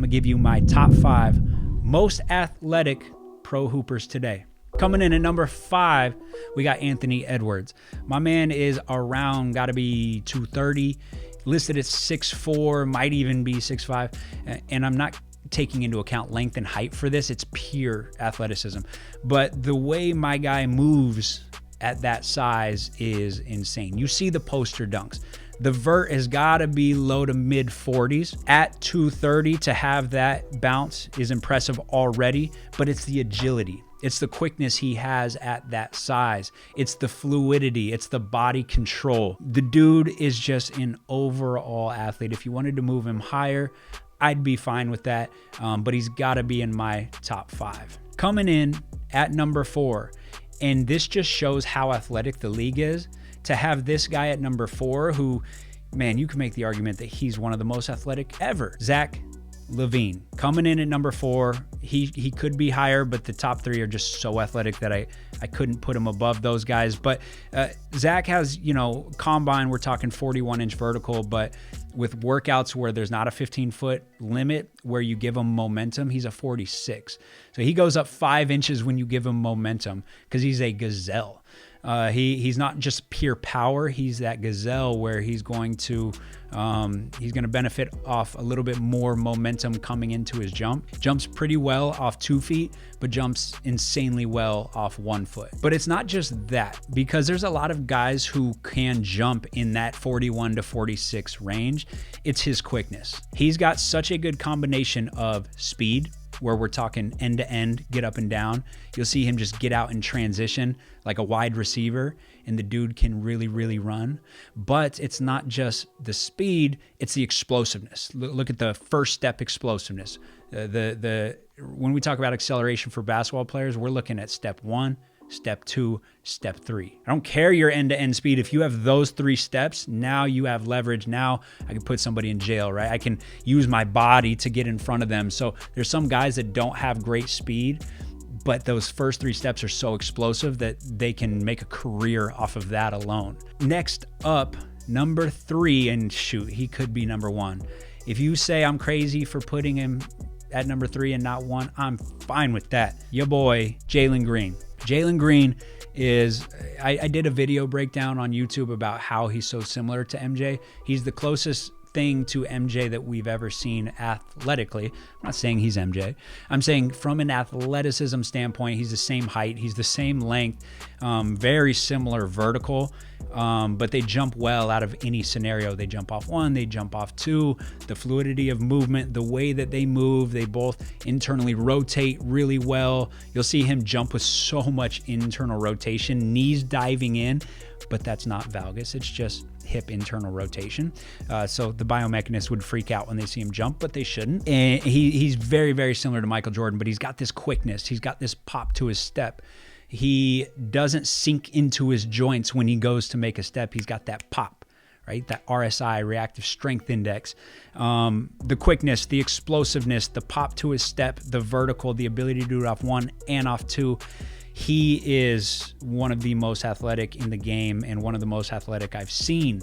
I'm going to give you my top 5 most athletic pro hoopers today. Coming in at number 5, we got Anthony Edwards. My man is around, got to be 230, listed at 6'4", might even be 6'5", and I'm not taking into account length and height for this. It's pure athleticism. But the way my guy moves at that size is insane. You see the poster dunks. The vert has got to be low to mid 40s. At 230, to have that bounce is impressive already, but it's the agility. It's the quickness he has at that size. It's the fluidity. It's the body control. The dude is just an overall athlete. If you wanted to move him higher, I'd be fine with that, but he's got to be in my top 5. Coming in at number 4, and this just shows how athletic the league is, to have this guy at number 4 who, man, you can make the argument that he's one of the most athletic ever. Zach LaVine coming in at number 4. He could be higher, but the top 3 are just so athletic that I couldn't put him above those guys. But Zach has, combine, we're talking 41-inch vertical, but with workouts where there's not a 15-foot limit where you give him momentum, he's a 46. So he goes up 5 inches when you give him momentum because he's a gazelle. He's not just pure power. He's that gazelle where he's going to benefit off a little bit more momentum coming into his jump. Jumps pretty well off 2 feet, but jumps insanely well off 1 foot. But it's not just that, because there's a lot of guys who can jump in that 41 to 46 range. It's his quickness. He's got such a good combination of speed, where we're talking end to end, get up and down. You'll see him just get out and transition like a wide receiver, and the dude can really, really run. But it's not just the speed, it's the explosiveness. Look at the first step explosiveness. When we talk about acceleration for basketball players, we're looking at step 1, step 2, step 3. I don't care your end-to-end speed. If you have those 3 steps, now you have leverage. Now I can put somebody in jail, right? I can use my body to get in front of them. So there's some guys that don't have great speed, but those first 3 steps are so explosive that they can make a career off of that alone. Next up, number 3, and shoot, he could be number 1. If you say I'm crazy for putting him at number 3 and not 1, I'm fine with that. Your boy, Jaylen Green. Jaylen Green is, I did a video breakdown on YouTube about how he's so similar to MJ. He's the closest thing to MJ that we've ever seen athletically. I'm not saying he's MJ. I'm saying from an athleticism standpoint, he's the same height, he's the same length, very similar vertical, but they jump well out of any scenario. They jump off 1, they jump off 2, the fluidity of movement, the way that they move, they both internally rotate really well. You'll see him jump with so much internal rotation, knees diving in, but that's not valgus. It's just hip internal rotation. So the biomechanists would freak out when they see him jump, but they shouldn't. And he's very, very similar to Michael Jordan, but he's got this quickness. He's got this pop to his step. He doesn't sink into his joints when he goes to make a step. He's got that pop, right? That RSI, reactive strength index. The quickness, the explosiveness, the pop to his step, the vertical, the ability to do it off 1 and off 2. He is one of the most athletic in the game and one of the most athletic I've seen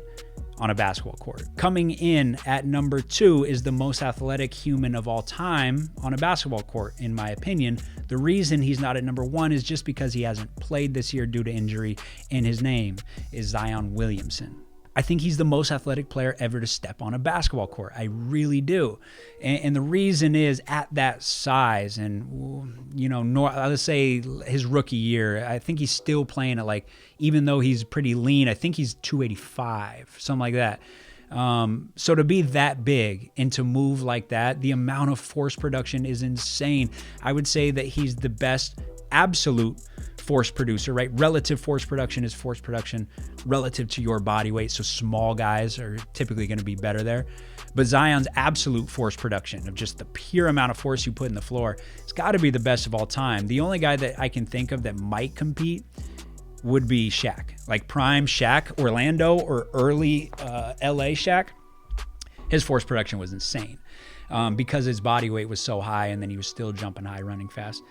on a basketball court. Coming in at number 2 is the most athletic human of all time on a basketball court, in my opinion. The reason he's not at number 1 is just because he hasn't played this year due to injury, and his name is Zion Williamson. I think he's the most athletic player ever to step on a basketball court. I really do. And the reason is at that size and, let's say his rookie year, I think he's still playing at even though he's pretty lean, I think he's 285, something like that. So to be that big and to move like that, the amount of force production is insane. I would say that he's the best absolute force producer, right? Relative force production is force production relative to your body weight. So small guys are typically going to be better there. But Zion's absolute force production of just the pure amount of force you put in the floor, it's got to be the best of all time. The only guy that I can think of that might compete would be Shaq, like prime Shaq, Orlando or early LA Shaq. His force production was insane because his body weight was so high and then he was still jumping high, running fast.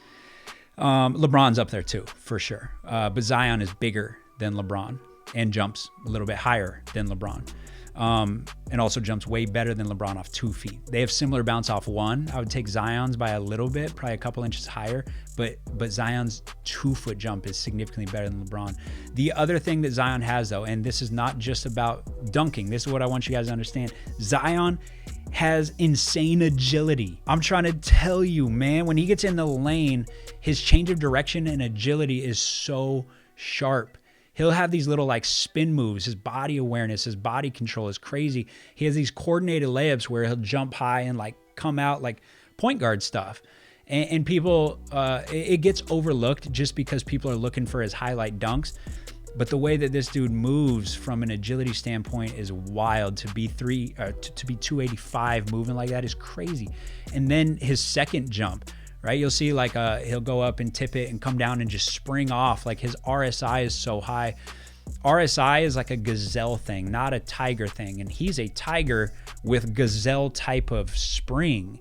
LeBron's up there too, for sure. But Zion is bigger than LeBron and jumps a little bit higher than LeBron. and also jumps way better than LeBron off 2 feet. They have similar bounce off 1. I would take Zion's by a little bit, probably a couple inches higher, but Zion's 2-foot jump is significantly better than LeBron. The other thing that Zion has though, and this is not just about dunking, this is what I want you guys to understand. Zion has insane agility. I'm trying to tell you, man, when he gets in the lane, his change of direction and agility is so sharp. He'll have these little like spin moves. His body awareness, his body control is crazy. He has these coordinated layups where he'll jump high and like come out like point guard stuff. And people, it gets overlooked just because people are looking for his highlight dunks. But the way that this dude moves from an agility standpoint is wild. To be 285 moving like that is crazy. And then his second jump, right? You'll see like he'll go up and tip it and come down and just spring off. Like his RSI is so high. RSI is like a gazelle thing, not a tiger thing. And he's a tiger with gazelle type of spring.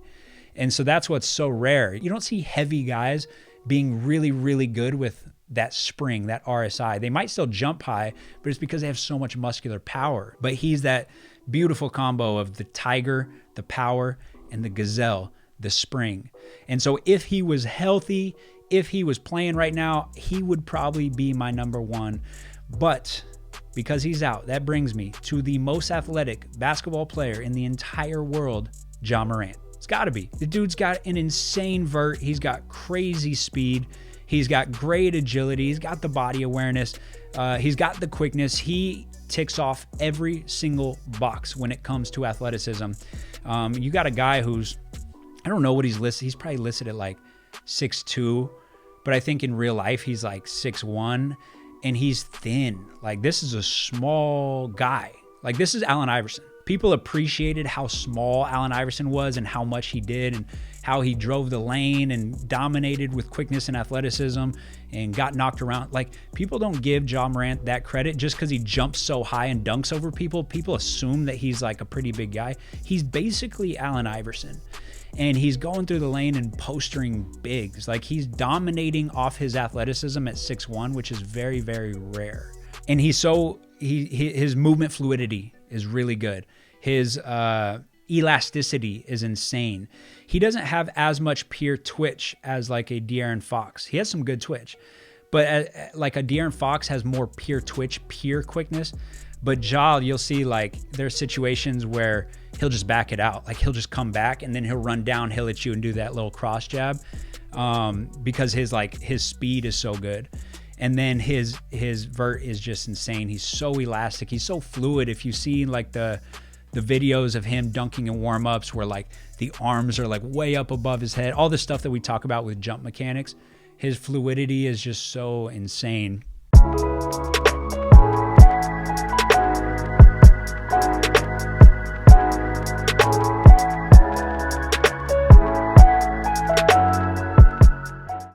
And so that's what's so rare. You don't see heavy guys being really, really good with that spring, that RSI. They might still jump high, but it's because they have so much muscular power. But he's that beautiful combo of the tiger, the power, and the gazelle, the spring. And so if he was healthy, if he was playing right now, he would probably be my number 1. But because he's out, that brings me to the most athletic basketball player in the entire world, Ja Morant. It's got to be. The dude's got an insane vert. He's got crazy speed. He's got great agility. He's got the body awareness. He's got the quickness. He ticks off every single box when it comes to athleticism. You got a guy who's, I don't know what he's listed. He's probably listed at like 6'2", but I think in real life he's like 6'1", and he's thin. Like this is a small guy. Like this is Allen Iverson. People appreciated how small Allen Iverson was and how much he did and how he drove the lane and dominated with quickness and athleticism and got knocked around. Like people don't give Ja Morant that credit just because he jumps so high and dunks over people. People assume that he's like a pretty big guy. He's basically Allen Iverson. And he's going through the lane and postering bigs. Like he's dominating off his athleticism at 6'1", which is very, very rare. And his movement fluidity is really good. His elasticity is insane. He doesn't have as much pure twitch as like a De'Aaron Fox. He has some good twitch, but like a De'Aaron Fox has more pure twitch, pure quickness. But Ja, you'll see like there's situations where he'll just back it out. Like he'll just come back and then he'll run downhill at you and do that little cross jab because his speed is so good. And then his vert is just insane. He's so elastic. He's so fluid. If you see like the videos of him dunking in warm-ups where like the arms are like way up above his head, all the stuff that we talk about with jump mechanics, his fluidity is just so insane.